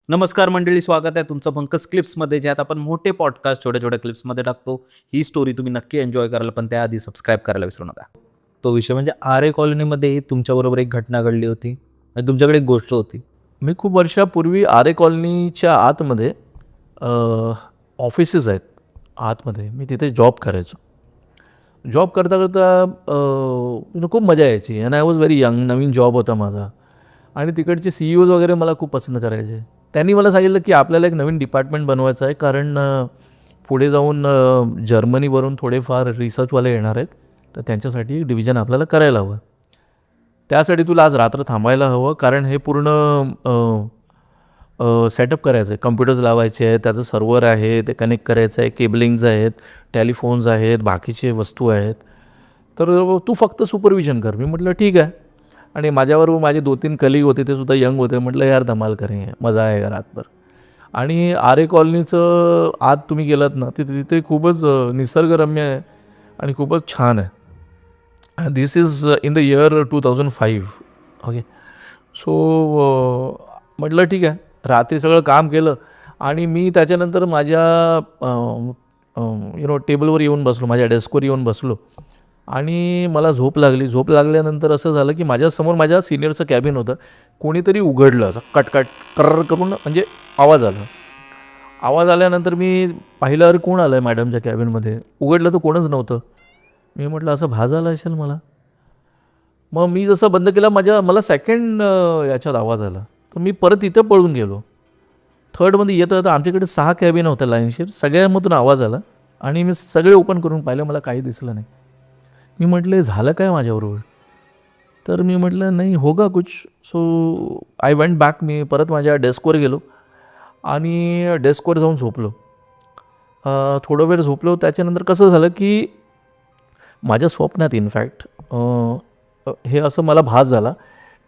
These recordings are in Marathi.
नमस्कार मंडळी, स्वागत आहे तुमचं पंकज क्लिप्समध्ये, ज्यात आपण मोठे पॉडकास्ट छोट्या छोट्या क्लिप्समध्ये टाकतो. ही स्टोरी तुम्ही नक्की एन्जॉय कराल, पण त्याआधी सबस्क्राईब करायला विसरू नका. तो विषय म्हणजे आरे कॉलनीमध्ये तुमच्याबरोबर एक घटना घडली होती आणि तुमच्याकडे एक गोष्ट होती. मी खूप वर्षापूर्वी आरे कॉलनीच्या आतमध्ये ऑफिसेस आहेत आतमध्ये, मी तिथे जॉब करायचो. जॉब करता करता खूप मजा यायची. And I was very young, Naveen job होता माझा. आणि तिकडचे CEOज वगैरे मला खूप पसंत करायचे. त्यांनी मला सांगितलं की आपल्याला एक नवीन डिपार्टमेंट बनवायचं आहे, कारण पुढे जाऊन जर्मनीवरून थोडेफार रिसर्चवाले येणार आहेत, तर त्यांच्यासाठी एक डिव्हिजन आपल्याला करायला हवं. त्यासाठी तुला आज रात्र थांबायला हवं, कारण हे पूर्ण सेटअप करायचं आहे. कम्प्युटर्स लावायचे आहेत, त्याचं सर्व्हर आहे, ते कनेक्ट करायचं आहे, केबलिंग्ज आहेत, टेलिफोन्स आहेत, बाकीचे वस्तू आहेत. तर तू फक्त सुपरविजन कर. मी म्हटलं ठीक आहे. आणि माझ्याबरोबर माझे 2-3 कलीग होते, ते सुद्धा यंग होते. म्हटलं यार धमाल करेंगे, मजा आहे रातभर. आणि आरे कॉलनीचं आत तुम्ही गेलात ना, तिथे खूपच निसर्गरम्य आहे आणि खूपच छान आहे. This is in the year 2005. Okay. So म्हटलं ठीक आहे. रात्री सगळं काम केलं आणि मी त्याच्यानंतर माझ्या टेबलवर येऊन बसलो, माझ्या डेस्कवर येऊन बसलो आणि मला झोप लागली. झोप लागल्यानंतर असं झालं की माझ्यासमोर माझ्या सिनियरचं कॅबिन होतं. कोणीतरी उघडलं, असं कटकट कर्र करून, म्हणजे आवाज आला. आवाज आल्यानंतर मी पाहिलं, अरे कोण आलं आहे मॅडमच्या कॅबिनमध्ये. उघडलं तर कोणच नव्हतं. मी म्हटलं असं भाज आला असेल मला. मग मी जसं बंद केलं, मला सेकंड याच्यात आवाज आला. तर मी परत इथं पळून गेलो. थर्डमध्ये येतं तर आमच्याकडे 6 कॅबिन होत्या लाईनशीर. सगळ्यामधून आवाज आला आणि मी सगळे ओपन करून पाहिलं, मला काही दिसलं नाही. मी म्हटलं झालं काय माझ्याबरोबर. तर मी म्हटलं नाही होगा कुछ. So I went back. मी परत माझ्या डेस्कवर गेलो आणि डेस्कवर जाऊन झोपलो. थोडं वेळ झोपलो. त्याच्यानंतर कसं झालं की माझ्या स्वप्नात इनफॅक्ट हे असं मला भास झाला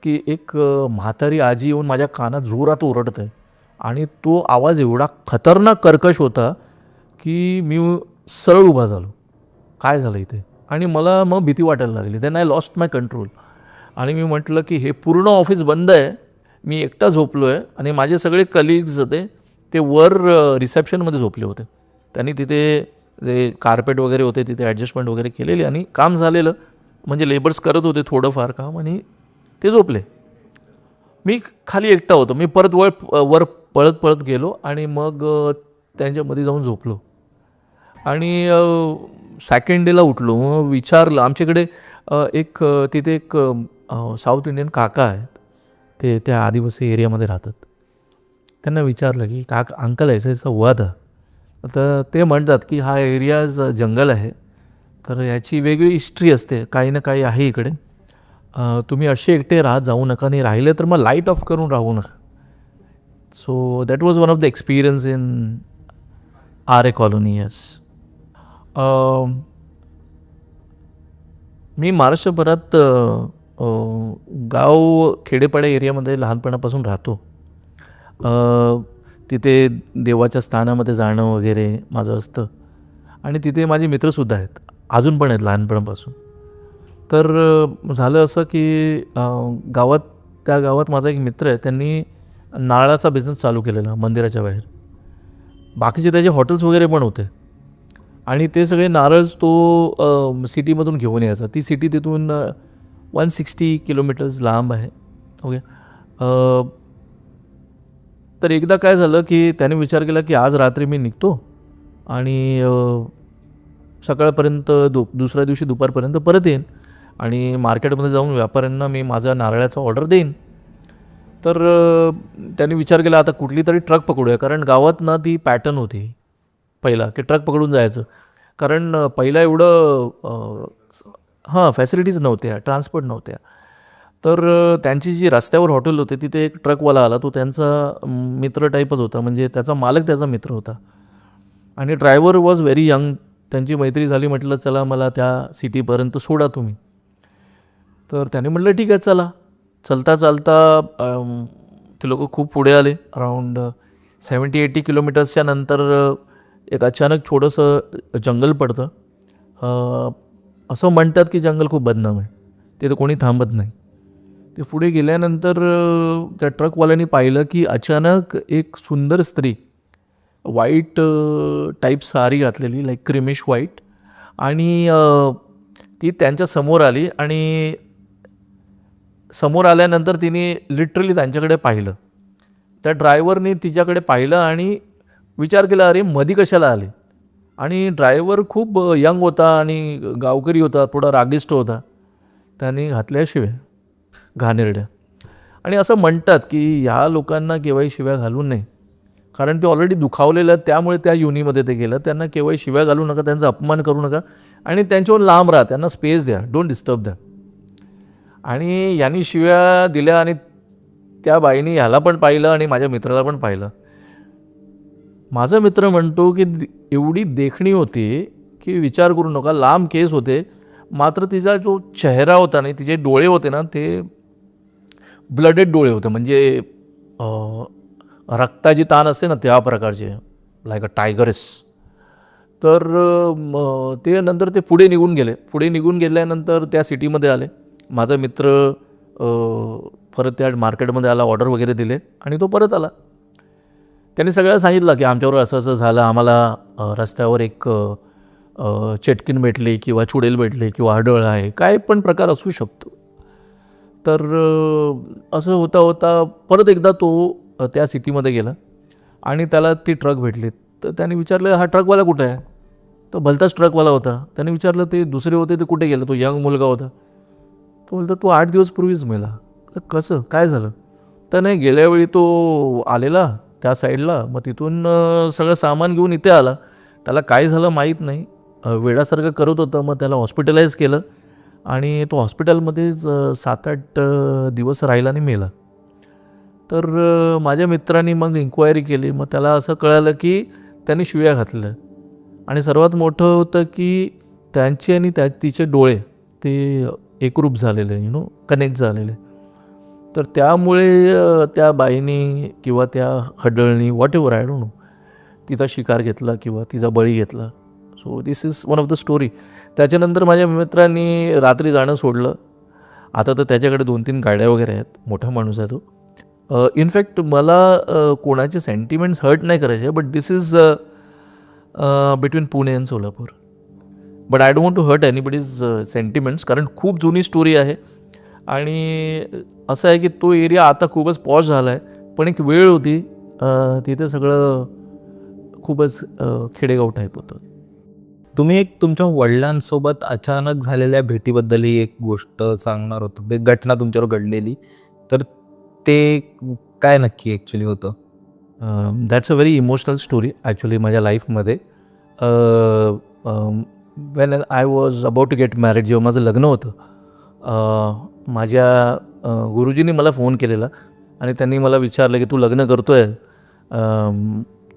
की एक म्हातारी आजी येऊन माझ्या कानात जोरात ओरडत आहे. आणि तो आवाज एवढा खतरनाक कर्कश होता की मी सरळ उभा झालो. काय झालं इथे. आणि मला मग भीती वाटायला लागली. Then I lost my control. आणि मी म्हटलं की हे पूर्ण ऑफिस बंद आहे, मी एकटा झोपलो आहे आणि माझे सगळे कलिग्स होते ते वर रिसेप्शनमध्ये झोपले होते. त्यांनी तिथे जे कार्पेट वगैरे होते तिथे ॲडजस्टमेंट वगैरे केलेली आणि काम झालेलं, म्हणजे लेबर्स करत होते थोडंफार काम आणि ते झोपले. मी खाली एकटा होतो. मी परत वर पळत पळत गेलो आणि मग त्यांच्यामध्ये जाऊन झोपलो. आणि सेकंड डेला उठलो. मग विचारलं, आमच्याकडे तिथे एक साऊथ इंडियन काका आहेत, ते त्या आदिवासी एरियामध्ये राहतात. त्यांना विचारलं की काका अंकल ऐसा हुआ था. तर ते म्हणतात की हा एरियाज जंगल आहे, तर याची वेगळी हिस्ट्री असते, काही ना काही आहे इकडे. तुम्ही असे एकटे राहत जाऊ नका, आणि राहिले तर मग लाईट ऑफ करून राहू नका. So that was one of the experience in Aarey colony. Yes. मी महाराष्ट्रभरात गाव खेडेपाड्या एरियामध्ये लहानपणापासून राहतो. तिथे देवाच्या स्थानामध्ये जाणं वगैरे माझं असतं. आणि तिथे माझे मित्रसुद्धा आहेत, अजून पण आहेत लहानपणापासून. तर झालं असं की त्या गावात माझा एक मित्र आहे, त्यांनी नारळाचा बिझनेस चालू केलेला मंदिराच्या बाहेर. बाकीचे त्याचे हॉटेल्स वगैरे पण होते. आणि ते सगळे नारळ तो सिटीमधून घेऊन यायचा. ती सिटी तिथून 160 किलोमीटर्स लांब आहे. ओके. तर एकदा काय झालं की त्याने विचार केला की आज रात्री मी निघतो आणि सकाळपर्यंत दुसऱ्या दिवशी दुपारपर्यंत परत येईन आणि मार्केटमध्ये जाऊन व्यापाऱ्यांना मी माझा नारळाचा ऑर्डर देईन. तर त्याने विचार केला आता कुठली तरी ट्रक पकडूया, कारण गावात ना ती पॅटर्न होती पहिला की ट्रक पकडून जायचं. कारण पहिला एवढं फॅसिलिटीज नव्हत्या, ट्रान्सपोर्ट नव्हत्या. तर त्यांची जी रस्त्यावर हॉटेल होते तिथे एक ट्रकवाला आला. तो त्यांचा मित्र टाईपच होता, म्हणजे त्याचा मालक त्याचा मित्र होता. आणि ड्रायव्हर वॉज व्हेरी यंग. त्यांची मैत्री झाली. म्हटलं चला मला त्या सिटीपर्यंत सोडा तुम्ही. तर त्याने म्हटलं ठीक आहे चला. चालता चालता ते लोक खूप पुढे आले. अराऊंड 70-80 किलोमीटर्सच्या नंतर एक अचानक छोटंसं जंगल पडतं. असं म्हणतात की जंगल खूप बदनाम आहे, तिथं कोणी थांबत नाही. ते पुढे गेल्यानंतर त्या ट्रकवाल्याने पाहिलं की अचानक एक सुंदर स्त्री व्हाईट टाईप साडी घातलेली, लाईक क्रिमिश व्हाईट, आणि ती त्यांच्या समोर आली. आणि समोर आल्यानंतर तिने लिटरली त्यांच्याकडे पाहिलं. त्या ड्रायव्हरने तिच्याकडे पाहिलं आणि विचार केला, अरे मधी कशाला आले. आणि ड्रायव्हर खूप यंग होता आणि गावकरी होता, थोडा रागिष्ट होता. त्याने घातल्या शिव्या, घाणेरड्या. आणि असं म्हणतात की ह्या लोकांना केव्हाही शिव्या घालू नये, कारण ते ऑलरेडी दुखावलेलं आहेत, त्यामुळे त्या युनीमध्ये ते गेलं. त्यांना केव्हाही शिव्या घालू नका, त्यांचा अपमान करू नका आणि त्यांच्यावर लांब राहा, त्यांना स्पेस द्या, डोंट डिस्टर्ब द्या. आणि यांनी शिव्या दिल्या आणि त्या बाईने ह्याला पण पाहिलं आणि माझ्या मित्राला पण पाहिलं. माझा मित्र म्हणतो की एवढी देखणी होती की विचार करू नका, लांब केस होते, मात्र तिचा जो चेहरा होता नाही, तिचे डोळे होते ना, ते ब्लडेड डोळे होते, म्हणजे रक्ताची ताण असते ना त्या प्रकारचे, लाईक अ टायगरस. तर ते नंतर ते पुढे निघून गेले. पुढे निघून गेल्यानंतर त्या सिटीमध्ये आले. माझा मित्र परत त्या मार्केटमध्ये आला, ऑर्डर वगैरे दिले आणि तो परत आला. त्यांनी सगळ्यांना सांगितलं की आमच्यावर असं असं झालं, आम्हाला रस्त्यावर एक चेटकीन भेटली किंवा चुडेल भेटली किंवा आढळ आहे, काय पण प्रकार असू शकतो. तर असं होता होता परत एकदा तो त्या सिटीमध्ये गेला आणि त्याला ती ट्रक भेटली. तर त्याने विचारलं, हा ट्रकवाला कुठे आहे? तो भलताच ट्रकवाला होता. त्याने विचारलं, ते दुसरे होते ते कुठे गेले? तो यंग मुलगा होता. तो बोलतो, तो 8 दिवस पूर्वीच मेला. तर कसं काय झालं? तर नाही, गेल्यावेळी तो आलेला त्या साईडला, मग तिथून सगळं सामान घेऊन इथे आला. त्याला काय झालं माहीत नाही, वेडासारखं करत होतं. मग त्याला हॉस्पिटलाइज केलं आणि तो हॉस्पिटलमध्येच 7-8 दिवस राहिला आणि मेला. तर माझ्या मित्रांनी मग इन्क्वायरी केली. मग त्याला असं कळालं की त्यांनी शिव्या घातल्या आणि सर्वात मोठं होतं की त्यांचे आणि तिचे डोळे ते एकरूप झालेले, कनेक्ट झालेले. तर त्यामुळे त्या बाईनी किंवा त्या हडळणी, whatever, I don't know, तिचा शिकार घेतला किंवा तिचा बळी घेतला. So this is one of the story. त्याच्यानंतर माझ्या मित्रांनी रात्री जाणं सोडलं. आता तर त्याच्याकडे 2-3 गाड्या वगैरे आहेत, मोठा माणूस आहे तो. इनफॅक्ट मला कोणाचे सेंटिमेंट्स हर्ट नाही करायचे, but this is between Pune and Solapur. But I don't want to hurt anybody's sentiments, कारण खूप जुनी स्टोरी आहे. आणि असं आहे की तो एरिया आता खूपच पॉश झाला आहे, पण एक वेळ होती तिथे सगळं खूपच खेडेगाव टाईप होतं. तुम्ही एक तुमच्या वडिलांसोबत अचानक झालेल्या भेटीबद्दल ही एक गोष्ट सांगणार होतो, एक घटना तुमच्यावर घडलेली, तर ते काय नक्की ॲक्च्युली होतं? That's a very emotional story actually माझ्या लाईफमध्ये. When I was about to get married, जेव्हा माझं लग्न होतं, माझ्या गुरुजींनी मला फोन केलेला आणि त्यांनी मला विचारलं की तू लग्न करतो आहे,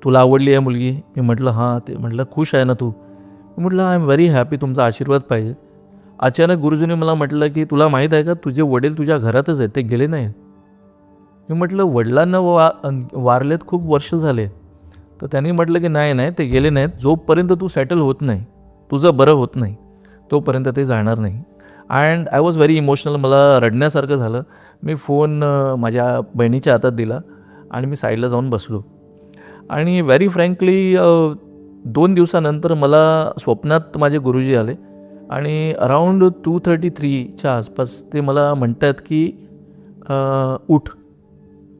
तुला आवडली आहे मुलगी? मी म्हटलं हां. ते म्हटलं खुश आहे ना तू? मी म्हटलं आय एम व्हेरी हॅपी, तुमचा आशीर्वाद पाहिजे. अचानक गुरुजींनी मला म्हटलं की तुला माहीत आहे का, तुझे वडील तुझ्या घरातच आहेत, ते गेले नाही. मी म्हटलं वडिलांना वारलेत खूप वर्ष झाले. तर त्यांनी म्हटलं की नाही नाही, ते गेले नाहीत, जोपर्यंत तू सेटल होत नाही, तुझं बरं होत नाही, तोपर्यंत ते जाणार नाही. And I was very emotional, मला रडण्यासारखं झालं. मी फोन माझ्या बहिणीच्या हातात दिला आणि मी साईडला जाऊन बसलो. आणि व्हेरी फ्रँकली 2 दिवसानंतर मला स्वप्नात माझे गुरुजी आले आणि अराऊंड 2:33च्या आसपास ते मला म्हणतात की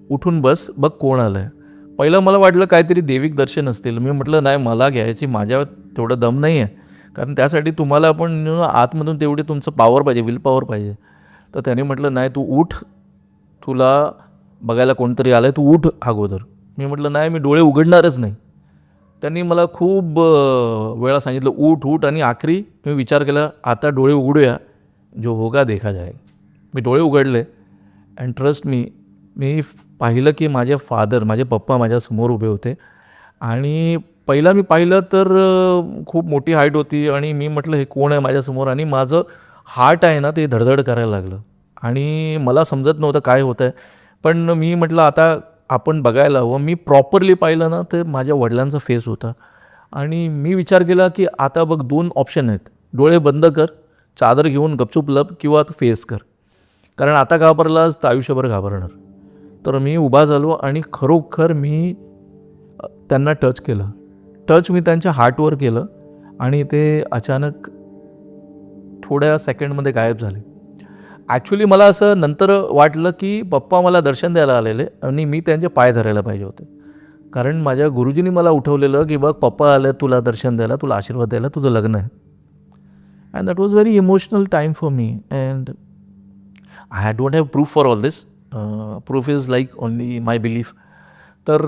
उठून बस, बघ कोण आलं आहे. पहिलं मला वाटलं काहीतरी देविक दर्शन असतील. मी म्हटलं नाही, मला घ्यायची माझ्या तेवढं दम नाही आहे, कारण त्यासाठी तुम्हाला पण आतमधून तेवढे तुमचं पॉवर पाहिजे, विल पॉवर पाहिजे. तर त्याने म्हटलं नाही, तू उठ, तुला बघायला कोणतरी आलं आहे, तू उठ अगोदर. मी म्हटलं नाही, मी डोळे उघडणारच नाही. त्यांनी मला खूप वेळा सांगितलं उठ उठ, आणि आखरी मी विचार केला आता डोळे उघडूया, जो होगा देखा जाएगा. मी डोळे उघडले अँड ट्रस्ट मी पाहिलं की माझे पप्पा माझ्यासमोर उभे होते. आणि पहिला मी पाहिलं तर खूप मोठी हाईट होती आणि मी म्हटलं हे कोण आहे माझ्यासमोर, आणि माझं हार्ट आहे ना ते धडधड करायला लागलं आणि मला समजत नव्हतं काय होतं आहे. पण मी म्हटलं आता आपण बघायला हवं. मी प्रॉपरली पाहिलं ना तर माझ्या वडिलांचा फेस होता. आणि मी विचार केला की आता बघ 2 ऑप्शन आहेत, डोळे बंद कर, चादर घेऊन गपचूप लप, किंवा फेस कर. कारण आता घाबरलास तर आयुष्यभर घाबरणार. तर मी उभा झालो आणि खरोखर मी त्यांना टच केलं. टच मी त्यांच्या हार्टवर केलं आणि ते अचानक थोड्या सेकंडमध्ये गायब झाले. ॲक्च्युली मला असं नंतर वाटलं की पप्पा मला दर्शन द्यायला आलेले आणि मी त्यांचे पाय धरायला पाहिजे होते. कारण माझ्या गुरुजींनी मला उठवलेलं की बघ पप्पा आले तुला दर्शन द्यायला, तुला आशीर्वाद द्यायला, तुझं लग्न आहे. And that was very emotional time for me. And I don't have proof for all this. Proof is like only my belief. तर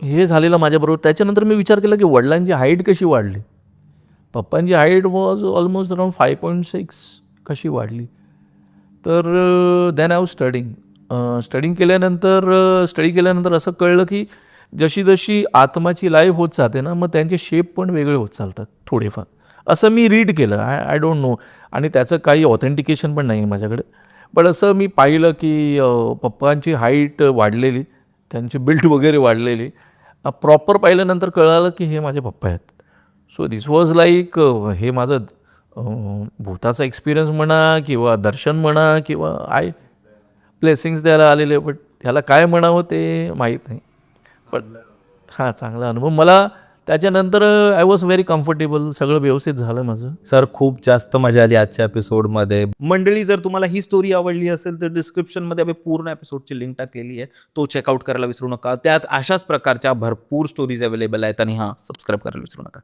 हे झालेलं माझ्याबरोबर. त्याच्यानंतर मी विचार केला की वडिलांची हाईट कशी वाढली. पप्पांची हाईट वॉज ऑलमोस्ट अराउंड 5.6 कशी वाढली. तर दॅन आय वॉज स्टडी केल्यानंतर असं कळलं की जशी जशी आत्माची लाईफ होत जाते ना, मग त्यांचे शेप पण वेगळे होत चालतात थोडेफार. असं मी रीड केलं. I don't no. आणि त्याचं काही ऑथेंटिकेशन पण नाही आहे माझ्याकडे. पण असं मी पाहिलं की पप्पांची हाईट वाढलेली, त्यांची बिल्ट वगैरे वाढलेली. प्रॉपर पाहिल्यानंतर कळालं की हे माझे पप्पा आहेत. सो दिस वॉज लाईक हे माझं भूताचा एक्सपिरियन्स म्हणा किंवा दर्शन म्हणा किंवा ब्लेसिंग्स द्यायला आलेले. बट ह्याला काय म्हणावं ते माहीत नाही. पण हां, चांगला अनुभव. मला त्याच्यानंतर आय वॉज व्हेरी कम्फर्टेबल. सगळं व्यवस्थित झालं माझं. सर खूप जास्त मजा आली आजच्या एपिसोडमध्ये. मंडळी, जर तुम्हाला ही स्टोरी आवडली असेल तर डिस्क्रिप्शनमध्ये आम्ही पूर्ण एपिसोडची लिंक टाकलेली आहे, तो चेकआउट करायला विसरू नका. त्यात अशाच प्रकारच्या भरपूर स्टोरीज अवेलेबल आहेत. आणि हां, सबस्क्राईब करायला विसरू नका.